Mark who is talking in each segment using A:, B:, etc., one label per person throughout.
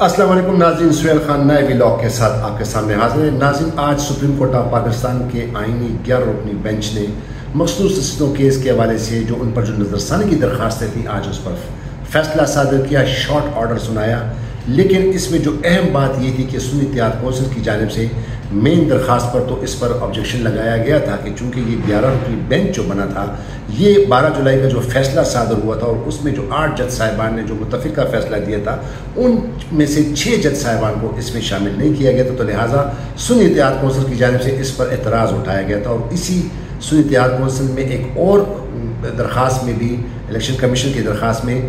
A: السلام علیکم ناظرین، سہیل خان نئے ولاگ کے ساتھ آپ کے سامنے حاضر ہے۔ ناظرین، آج سپریم کورٹ آف پاکستان کے آئینی 11 رکنی بینچ نے مخصوص رسیدوں کیس کے حوالے سے جو ان پر جو نظرثانی کی درخواستیں تھیں، آج اس پر فیصلہ صادر کیا، شارٹ آرڈر سنایا۔ لیکن اس میں جو اہم بات یہ تھی کہ سنی اتحاد کونسل کی جانب سے مین درخواست پر تو اس پر آبجیکشن لگایا گیا تھا کہ چونکہ یہ 11 رکنی بینچ جو بنا تھا، یہ 12 جولائی کا جو فیصلہ صادر ہوا تھا اور اس میں جو 8 جج صاحبان نے جو متفقہ فیصلہ دیا تھا، ان میں سے 6 جج صاحبان کو اس میں شامل نہیں کیا گیا تھا، تو لہٰذا سنی اتحاد کونسل کی جانب سے اس پر اعتراض اٹھایا گیا تھا۔ اور اسی سنی اتحاد کونسل میں ایک اور درخواست میں بھی، الیکشن کمیشن کی درخواست میں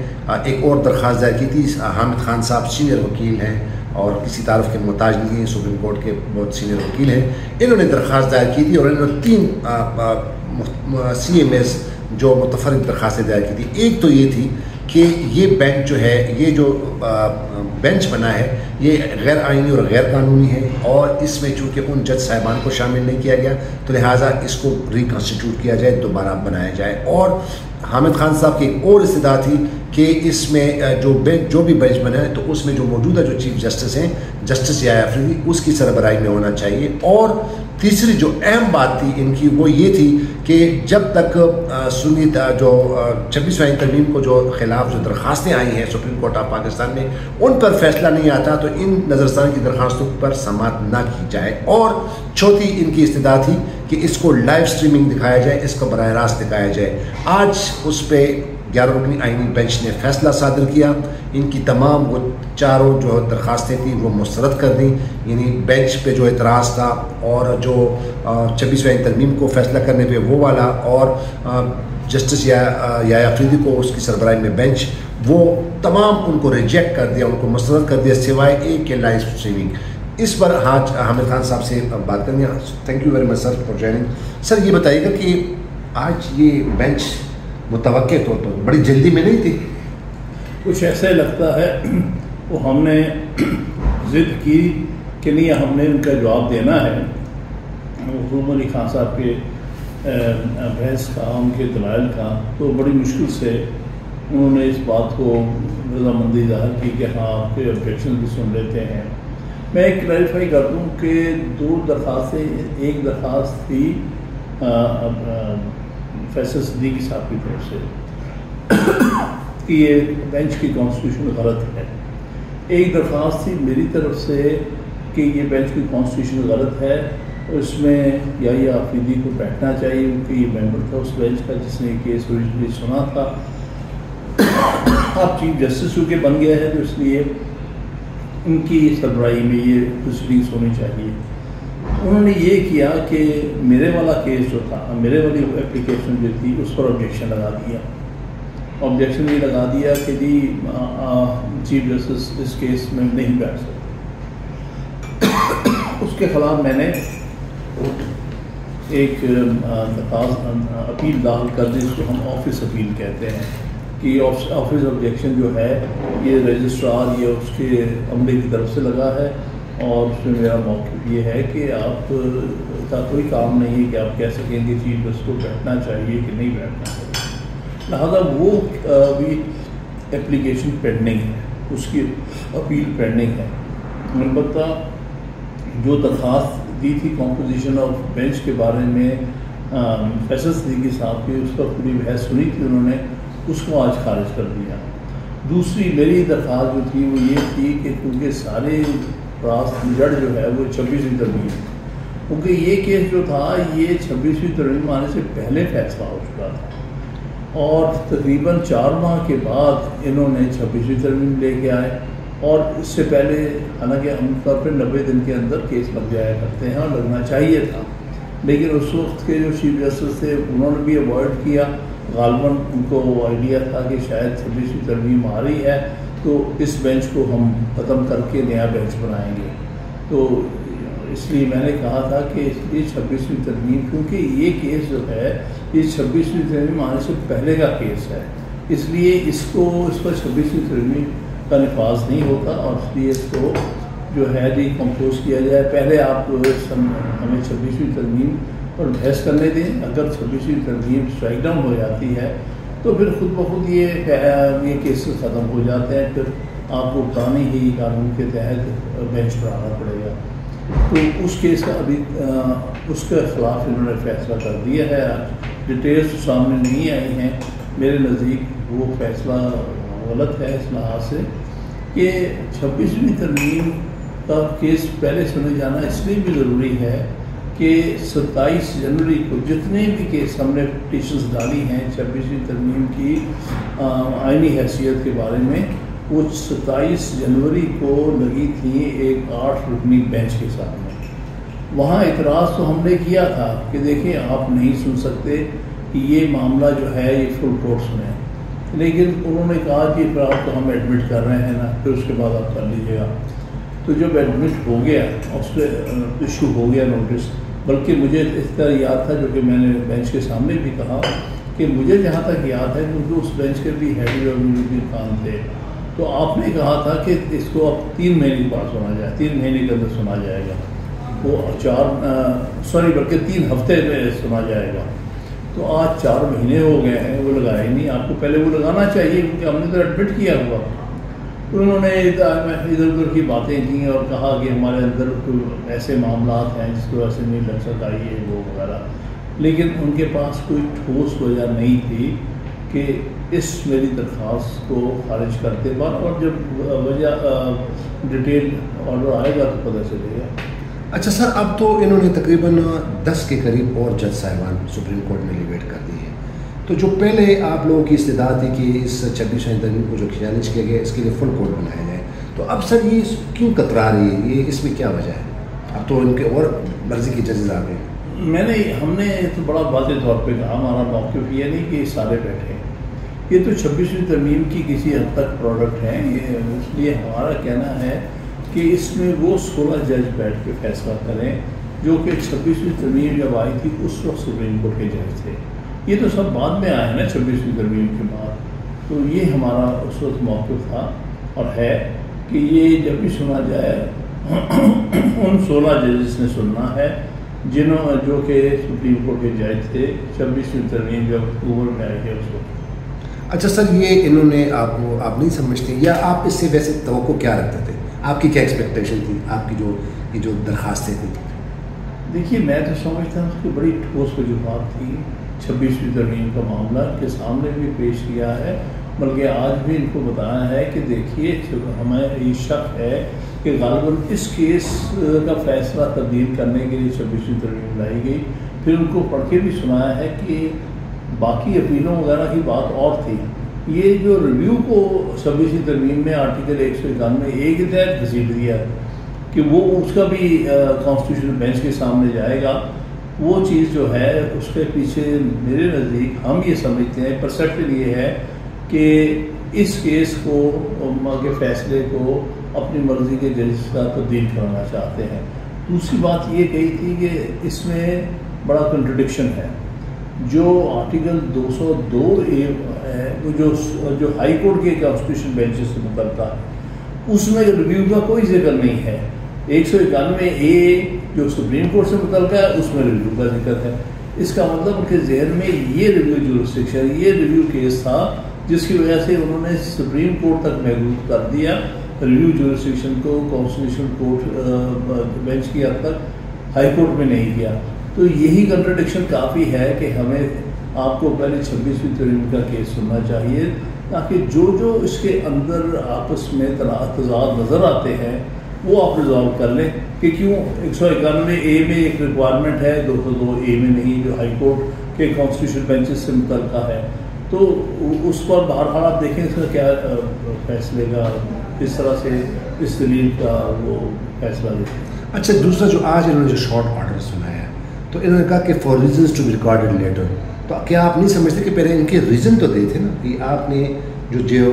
A: ایک اور درخواست دائر کی تھی۔ حامد خان صاحب سینئر وکیل ہیں اور کسی تعارف کے محتاج نہیں ہیں، سپریم کورٹ کے بہت سینئر وکیل ہیں، انہوں نے درخواست دائر کی تھی اور انہوں نے 3 CMS جو متفرق درخواستیں دائر کی تھی۔ ایک تو یہ تھی کہ یہ بینچ جو ہے، یہ جو بینچ بنا ہے، یہ غیر آئینی اور غیر قانونی ہے، اور اس میں چونکہ ان جج صاحبان کو شامل نہیں کیا گیا تو لہٰذا اس کو ریکنسٹیٹیوٹ کیا جائے، دوبارہ بنایا جائے۔ اور حامد خان صاحب کی ایک اور استدعا تھی کہ اس میں جو بھی بینچ بنا ہے تو اس میں جو موجودہ جو چیف جسٹس ہیں، جسٹس یحییٰ آفریدی، اس کی سربراہی میں ہونا چاہیے۔ اور تیسری جو اہم بات تھی ان کی وہ یہ تھی کہ جب تک سنی جو 26ویں ترمیم کو جو خلاف جو درخواستیں آئی ہیں سپریم کورٹ آف پاکستان میں، ان پر فیصلہ نہیں آتا تو ان نظرثانی کی درخواستوں پر سماعت نہ کی جائے۔ اور چوتھی ان کی استدعا تھی کہ اس کو لائیو سٹریمنگ دکھایا جائے، اس کو براہ راست دکھایا جائے۔ آج اس پہ 11 رکنی آئینی بینچ نے فیصلہ صادر کیا، ان کی تمام وہ 4 جو درخواستیں تھیں وہ مسترد کر دیں، یعنی بینچ پہ جو اعتراض تھا اور جو 26ویں ترمیم کو فیصلہ کرنے پہ وہ والا، اور جسٹس یحییٰ آفریدی کو اس کی سربراہی میں بینچ، وہ تمام ان کو ریجیکٹ کر دیا، ان کو مسترد کر دیا، سوائے ایک کے لائیو اسٹریمنگ۔ اس پر آج حامد خان صاحب سے بات کریں گے۔ Thank you very much sir for joining. Sir یہ بتائیے گا کہ آج یہ بینچ متوقع طور پر بڑی جلدی میں نہیں تھی؟
B: کچھ ایسے لگتا ہے وہ ہم نے ضد کی کہ نہیں، ہم نے ان کا جواب دینا ہے۔ حکومت علی خان صاحب کے بحث کا، ان کے دلائل کا، تو بڑی مشکل سے انہوں نے اس بات کو رضامندی ظاہر کی کہ ہاں آپ کے آبجیکشن بھی سن لیتے ہیں۔ میں ایک کلیریفائی کر دوں کہ 2 درخواستیں، ایک درخواست تھی فیصل صدیقی صاحب کی طرف سے کہ یہ بینچ کی کانسٹیٹیوشن غلط ہے، ایک درخواست تھی میری طرف سے کہ یہ بینچ کی کانسٹیٹیوشن غلط ہے، اور اس میں یحییٰ آفریدی کو بیٹھنا چاہیے کیونکہ یہ ممبر تھا اس بینچ کا جس نے یہ کیس اوریجنلی سنا تھا۔ اب چیف جسٹس چونکہ بن گیا ہے تو اس لیے ان کی سربراہی میں یہ پروسیڈنگس ہونی چاہیے۔ انہوں نے یہ کیا کہ میرے والا کیس جو تھا، میرے والی اپلیکیشن جو تھی، اس پر آبجیکشن لگا دیا۔ آبجیکشن یہ لگا دیا کہ جی چیف جسٹس اس کیس میں نہیں بیٹھ سکتے۔ اس کے خلاف میں نے ایک اپیل داخل کر دی، جس کو ہم آفس اپیل کہتے ہیں، کہ آفس آبجیکشن جو ہے یہ رجسٹرار یا اس کے عملے کی طرف سے لگا ہے، اور اس میں میرا موقف یہ ہے کہ آپ کا کوئی کام نہیں ہے کہ آپ کہہ سکیں کہ چیف جسٹس کو بیٹھنا چاہیے کہ نہیں بیٹھنا چاہیے۔ لہٰذا وہ بھی اپلیکیشن پینڈنگ ہے، اس کی اپیل پینڈنگ ہے۔ البتہ جو درخواست دی تھی کمپوزیشن آف بینچ کے بارے میں فیصل صدیقی صاحب کی، اس پر پوری بحث سنی تھی انہوں نے، اس کو آج خارج کر دیا۔ دوسری میری درخواست جو تھی وہ یہ تھی کہ کیونکہ سارے جڑ جو ہے وہ 26ویں ترمیم، کیونکہ یہ کیس جو تھا یہ 26ویں ترمیم آنے سے پہلے فیصلہ ہو چکا تھا، اور تقریباً 4 ماہ کے بعد انہوں نے 26ویں ترمیم لے کے آئے، اور اس سے پہلے حالانکہ عام طور پہ 90 دن کے اندر کیس لگ جایا کرتے ہیں اور لگنا چاہیے تھا، لیکن اس وقت کے جو چیف جسٹس تھے انہوں نے بھی اوائڈ کیا۔ غالباً ان کو آئیڈیا تھا کہ شاید 26ویں ترمیم آ رہی ہے تو اس بینچ کو ہم ختم کر کے نیا بینچ بنائیں گے، تو اس لیے میں نے کہا تھا کہ اس لیے 26ویں ترمیم، کیونکہ یہ کیس جو ہے یہ 26ویں ترمیم آنے سے پہلے کا کیس ہے، اس لیے اس پر 26ویں ترمیم کا نفاذ نہیں ہوتا، اور اس لیے اس کو جو ہے ریکمپوز کیا جائے۔ پہلے آپ ہمیں 26ویں ترمیم پر بحث کرنے دیں، اگر 26ویں ترمیم اسٹرائک ڈاؤن ہو جاتی ہے تو پھر خود بخود یہ کیسز ختم ہو جاتے ہیں، پھر آپ کو پرانے ہی قانون کے تحت بینچ پر آنا پڑے گا. تو اس کیس کا ابھی اس کے خلاف انہوں نے فیصلہ کر دیا ہے. ڈیٹیلس سامنے نہیں آئی ہیں. میرے نزدیک وہ فیصلہ غلط ہے اس لحاظ سے کہ 26ویں ترمیم کا کیس پہلے سنے جانا اس لیے بھی ضروری ہے کہ 27 جنوری کو جتنے بھی کیس ہم نے پٹیشنز ڈالی ہیں 26ویں ترمیم کی آئینی حیثیت کے بارے میں، وہ 27 جنوری کو لگی تھی ایک 8 رکنی بینچ کے سامنے. وہاں اعتراض تو ہم نے کیا تھا کہ دیکھیں آپ نہیں سن سکتے کہ یہ معاملہ جو ہے یہ فل کورٹ سنیں، لیکن انہوں نے کہا کہ پھر آپ تو ہم ایڈمٹ کر رہے ہیں نا، پھر اس کے بعد آپ کر لیجیے گا. تو جب ایڈمٹ ہو گیا اس پہ ایشو ہو گیا نوٹس، بلکہ مجھے اس طرح یاد تھا جو کہ میں نے بینچ کے سامنے بھی کہا کہ مجھے جہاں تک یاد ہے کیونکہ اس بینچ کے بھی ہیڈ اور میوزیم خان تھے، تو آپ نے کہا تھا کہ اس کو اب 3 مہینے کے بعد سنا جائے، 3 مہینے کے اندر سنا جائے گا. وہ 4 بلکہ 3 ہفتے میں سنا جائے گا. تو آج 4 مہینے ہو گئے ہیں، وہ لگائے نہیں. آپ کو پہلے وہ لگانا چاہیے کیونکہ ہم نے تو ایڈمٹ کیا ہوا. تو انہوں نے ادھر ادھر کی باتیں کی اور کہا کہ ہمارے اندر ایسے معاملات ہیں جس کی وجہ سے نہیں لگ سکتا یہ وہ وغیرہ، لیکن ان کے پاس کوئی ٹھوس وجہ نہیں تھی کہ اس میری درخواست کو خارج کرتے بعد. اور جب وجہ ڈیٹیل آرڈر آئے گا تو پتہ چلے گا.
A: اچھا سر، اب تو انہوں نے تقریباً 10 کے قریب اور جج صاحبان سپریم کورٹ میں لیویٹ کر دی ہے. تو جو پہلے آپ لوگوں کی استدعا تھی کہ اس 26ویں ترمیم کو جو چیلنج کیا گیا اس کے لیے فل کورٹ بنایا جائے، تو اب سر یہ کیوں کترا رہی ہے؟ یہ اس میں کیا وجہ ہے؟ اب تو ان کے اور مرضی کے ججز آ گئے.
B: ہم نے تو بڑا واضح طور پہ کہا ہمارا موقف یہ نہیں کہ یہ سارے بیٹھے، یہ تو 26ویں ترمیم کی کسی حد تک پروڈکٹ ہیں. یہ اس لیے ہمارا کہنا ہے کہ اس میں وہ 16 جج بیٹھ کے فیصلہ کریں جو کہ 26ویں ترمیم جب آئی تھی اس وقت سپریم کورٹ کے جج تھے. یہ تو سب بعد میں آئے نا 26ویں ترمیم کے بعد. تو یہ ہمارا اس وقت موقف تھا اور ہے کہ یہ جب بھی سنا جائے ان 16 ججز نے سننا ہے جو کہ سپریم کورٹ کے جج تھے 26ویں ترمیم جب اکتوبر میں آئی ہے اس وقت.
A: اچھا سر، یہ انہوں نے آپ نہیں سمجھتے یا آپ اس سے ویسے توقع کیا رکھتے تھے؟ آپ کی کیا ایکسپیکٹیشن تھی آپ کی یہ جو درخواستیں تھیں؟
B: دیکھیے میں تو سمجھتا ہوں کہ بڑی ٹھوس وجوہات تھی. 26ویں ترمیم کا معاملہ کے سامنے بھی پیش کیا ہے، بلکہ آج بھی ان کو بتایا ہے کہ دیکھیے ہمیں یہ شک ہے کہ غالباً اس کیس کا فیصلہ تبدیل کرنے کے لیے 26ویں ترمیم لائی گئی. پھر ان کو پڑھ کے بھی سنایا ہے کہ باقی اپیلوں وغیرہ کی بات اور تھی. یہ جو ریویو کو 26ویں ترمیم میں آرٹیکل 191A کے تحت گھسیٹ دیا کہ وہ اس کا بھی کانسٹیٹیوشنل بینچ کے سامنے جائے گا. وہ چیز جو ہے اس کے پیچھے میرے نزدیک ہم یہ سمجھتے ہیں، پرسپشن یہ ہے کہ اس کیس کو کے فیصلے کو اپنی مرضی کے جج کا تبدیل کرنا چاہتے ہیں. دوسری بات یہ کہی تھی کہ اس میں بڑا کنٹرڈکشن ہے. جو آرٹیکل 202A ہے وہ جو ہائی کورٹ کے کانسٹیٹیوشن بینچز سے متعلقہ ہے، اس میں ریویو کا کوئی ذکر نہیں ہے. 191A جو سپریم کورٹ سے متعلقہ ہے اس میں ریویو کا ذکر ہے. اس کا مطلب ان کے ذہن میں یہ ریویو جورسڈکشن، یہ ریویو کیس تھا جس کی وجہ سے انہوں نے سپریم کورٹ تک محدود کر دیا ریویو جورسڈکشن کو کانسٹیٹیوشن کورٹ بینچ کی حد تک، ہائی کورٹ میں نہیں کیا. تو یہی کنٹرڈکشن کافی ہے کہ ہمیں آپ کو پہلے 26ویں ترمیم کا کیس سننا چاہیے تاکہ جو اس کے اندر آپس میں تضاد نظر آتے ہیں وہ آپ ریزالو کر لیں کہ کیوں 191A میں ایک ریکوائرمنٹ ہے 202A میں نہیں، جو ہائی کورٹ کے کانسٹیٹیوشن بینچز سے متعلقہ ہے. تو اس پر بہرحال آپ دیکھیں اس کا کیا فیصلے کا، کس طرح سے اس دلیل کا وہ فیصلہ لیتے ہیں.
A: اچھا، دوسرا جو آج انہوں نے جو شارٹ آرڈر سنایا تو انہوں نے کہا کہ for reasons to be recorded later. تو کیا آپ نہیں سمجھتے کہ پہلے ان کے ریزن تو دے تھے نا کہ آپ نے جو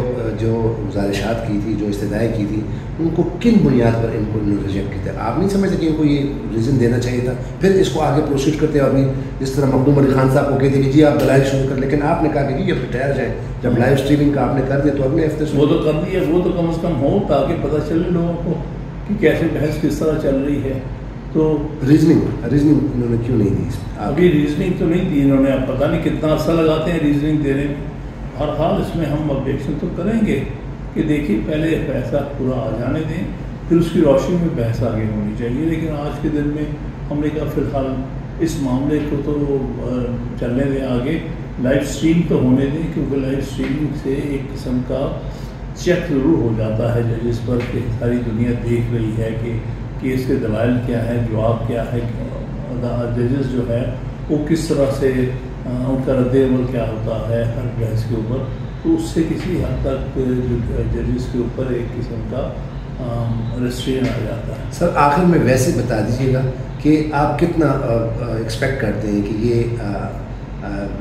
A: گزارشات کی تھی، جو استدعائیں کی تھی، ان کو کن بنیاد پر ان کو ریجیکٹ کیا تھا؟ آپ نہیں سمجھتے کہ ان کو یہ ریزن دینا چاہیے تھا، پھر اس کو آگے پروسیڈ کرتے اور بھی جس طرح مخدوم علی خان صاحب کو کہتے کہ جی آپ دلائل شروع کر، لیکن آپ نے کہا کہ جی اب ریٹائر جائیں. جب لائیو اسٹریمنگ کا آپ نے کر دیا تو اگلے ہفتے سے
B: وہ تو کر دیا، وہ تو کم از کم ہو تاکہ پتہ چلے لوگوں کو کہ کیسے بحث کس طرح چل رہی ہے. تو
A: ریزننگ انہوں نے کیوں نہیں دی؟
B: ابھی ریزننگ تو نہیں دی انہوں نے. اب پتہ نہیں کتنا عرصہ لگاتے ہیں ریزننگ دینے میں. ہر حال اس میں ہم آبجیکشن تو کریں گے کہ دیکھیے پہلے فیصلہ پورا آ جانے دیں، پھر اس کی روشنی میں بحث آگے ہونی چاہیے. لیکن آج کے دن میں ہم نے کہا فی الحال اس معاملے کو تو چلنے دیں آگے، لائیو اسٹریم تو ہونے دیں، کیونکہ لائیو اسٹریمنگ سے ایک قسم کا چیک ضرور ہو جاتا ہے ججز پر کہ ساری دنیا دیکھ رہی ہے کہ کیس کے دلائل کیا ہے، جواب کیا ہے، ججز جو ہے وہ کس طرح سے ان کا رد عمل کیا ہوتا ہے ہر بحث کے اوپر. تو اس سے کسی حد تک ججز کے اوپر ایک قسم کا ریسٹرین آ جاتا ہے.
A: سر آخر میں ویسے بتا دیجیے گا کہ آپ کتنا ایکسپیکٹ کرتے ہیں کہ یہ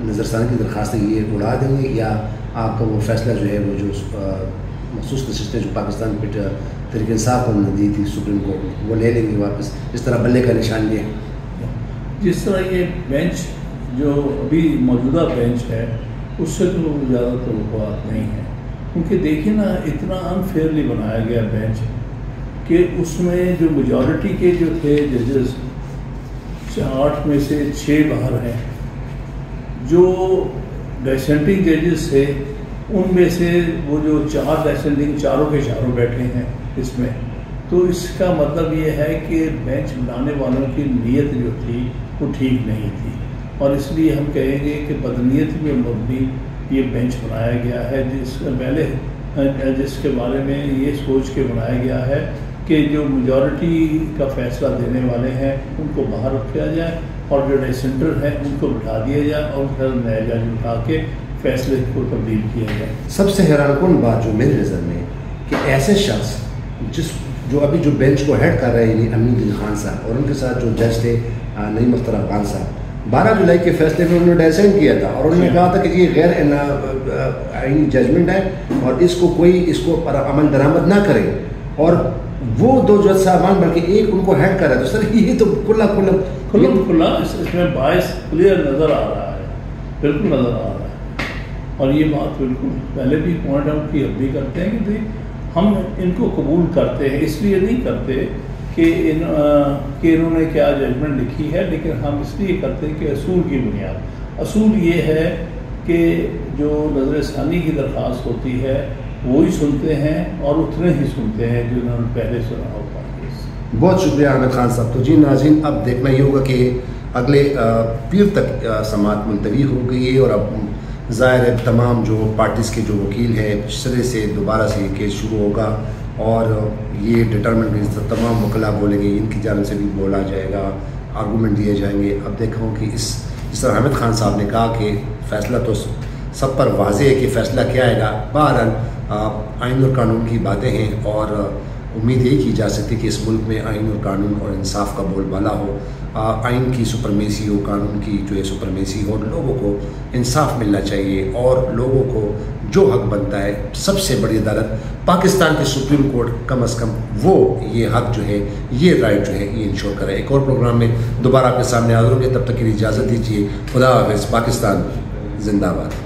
A: نظر ثانی کی درخواست یہ اڑا دیں گے، یا آپ کا وہ فیصلہ جو ہے وہ جو مخصوص نشستیں جو پاکستان پہ تحریک انصاف کو نے دی تھی سپریم کورٹ میں، وہ لے لیں گے واپس؟ اس طرح بلے کا نشان یہ ہے.
B: جس طرح یہ بینچ جو ابھی موجودہ بینچ ہے اس سے تو زیادہ توقعات نہیں ہے، کیونکہ دیکھیں نا اتنا انفیئرلی بنایا گیا بینچ کہ اس میں جو میجورٹی کے جو تھے ججز 8 میں سے 6 باہر ہیں، جو ڈسینٹنگ ججز تھے ان میں سے وہ جو 4 ڈسینٹنگ چاروں کے چاروں بیٹھے ہیں اس میں. تو اس کا مطلب یہ ہے کہ بینچ بنانے والوں کی نیت جو تھی وہ ٹھیک نہیں تھی، اور اس لیے ہم کہیں گے کہ بدنیت میں مبنی یہ بینچ بنایا گیا ہے، جس کے بارے میں یہ سوچ کے بنایا گیا ہے کہ جو میجورٹی کا فیصلہ دینے والے ہیں ان کو باہر رکھا جائے اور جو ڈسینٹر ہیں ان کو بٹھا دیا جائے اور پھر نئے جج اٹھا کے فیصلے کو تبدیل کیا جائے.
A: سب سے حیران کن بات جو میری نظر میں کہ ایسے شخص جو ابھی جو بینچ کو ہیڈ کر رہے ہیں یعنی امین دل خان صاحب، اور ان کے ساتھ جو جج تھے نعیم اختر افغان صاحب، 12 جولائی کے فیصلے میں انہوں نے ڈیسینٹ کیا تھا اور انہوں نے کہا تھا کہ یہ غیر آئینی ججمنٹ ہے اور اس کو پر عمل درآمد نہ کرے، اور وہ 2 جج صاحبان بلکہ ایک ان کو ہیڈ کر رہا ہے. تو سر یہ تو کھلا
B: اس میں باعث کلیئر نظر آ رہا ہے، بالکل نظر آ رہا ہے. اور یہ بات بالکل پہلے بھی پوائنٹ آؤٹ کی اب بھی کرتے ہیں کہ ہم ان کو قبول کرتے ہیں، اس لیے نہیں کرتے کہ انہوں نے کیا ججمنٹ لکھی ہے، لیکن ہم اس لیے کرتے ہیں کہ اصول کی بنیاد. اصول یہ ہے کہ جو نظر ثانی کی درخواست ہوتی ہے وہی سنتے ہیں اور اتنے ہی سنتے ہیں جو انہوں نے پہلے سنا ہوتا ہے.
A: بہت شکریہ عامر خان صاحب. تو جی ناظرین، اب دیکھنا یہ ہوگا کہ اگلے پیر تک سماعت ملتوی ہو گئی ہے، اور اب ظاہر ہے تمام جو پارٹیز کے جو وکیل ہیں سرے سے دوبارہ سے یہ کیس شروع ہوگا، اور یہ ڈٹرمنٹ تمام وکلاء بولیں گے، ان کی جانب سے بھی بولا جائے گا، آرگومنٹ دیے جائیں گے. اب دیکھا ہوں کہ جس طرح حامد خان صاحب نے کہا کہ فیصلہ تو سب پر واضح ہے کہ فیصلہ کیا آئے گا. بہرحال آئین اور قانون کی باتیں ہیں، اور امید یہی کی جا سکتی کہ اس ملک میں آئین اور قانون اور انصاف کا بول بالا ہو، آئین کی سپرمیسی ہو، قانون کی جو ہے سپرمیسی ہو، لوگوں کو انصاف ملنا چاہیے، اور لوگوں کو جو حق بنتا ہے سب سے بڑی عدالت پاکستان کی سپریم کورٹ کم از کم وہ یہ حق جو ہے، یہ رائٹ جو ہے یہ انشور کرے. ایک اور پروگرام میں دوبارہ آپ کے سامنے حاضر ہوں گے، تب تک کے لیے اجازت دیجیے. خدا حافظ. پاکستان زندہ باد.